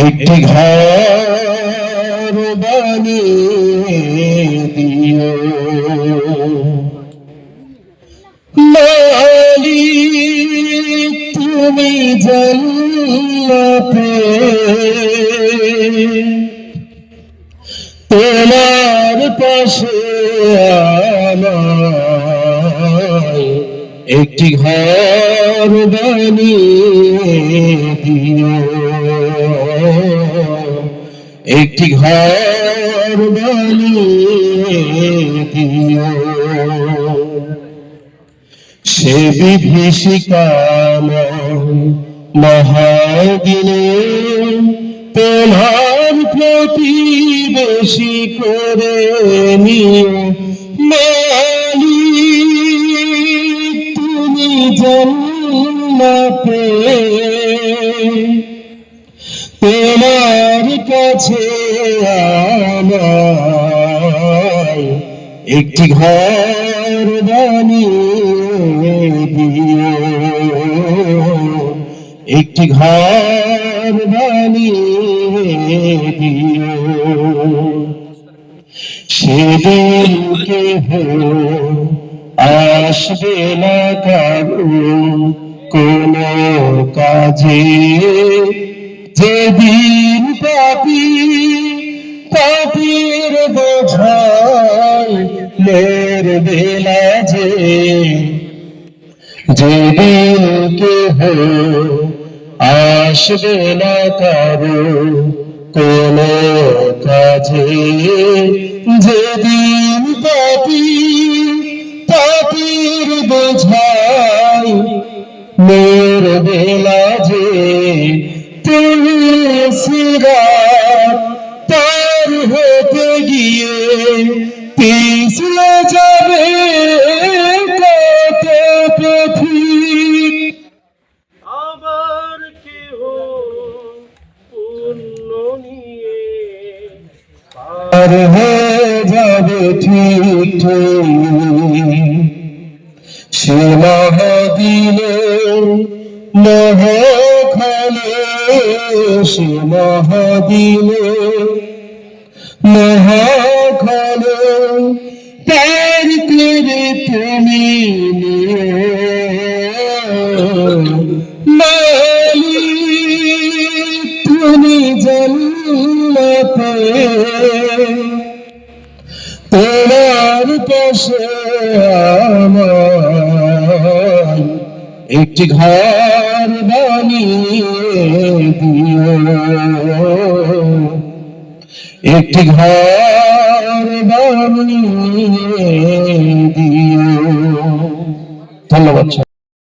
একটি ঘর বানিয়ে দিও মালিক, তুমি জান্নাতে তোমার পাশে আমায় একটি ঘর বানিয়ে দিও, একটি ঘর বানিয়ে দিও। সে বিভীষিকাময় মহাদিনে তোমার প্রতিবেশী করে নিও মালিক, তুমি জান্নাতে তোমার কাছে আমায় একটি ঘর বানিয়ে দিও, একটি ঘর বানিয়ে দিও। সেদিন কেহ আসবে না কারো কোনো কাজে, যেদিন পাপী পাপীর বোঝায় মরবে লাজে, যেদিন কেহ আসবে না কারো কোনো কাজে, যেদিন পাপী পাপীর বোঝায় মরবে লাজে, তুমি সিরাত পার হতে গিয়ে পিছলে যাবে কত পথিক, আবার কেহ পুণ্য নিয়ে পার হয়ে যাবে ঠিক ঠিক। সে মহাদিনে মহাখানে, সে মহাদিনে মহাখানে তার করে তুমি মালিক, তুমি জান্নাতে তোমার পাশে আমায় একটি ঘর বানিয়ে দিও, একটি ঘর বানিয়ে দিও। ধন্যবাদ।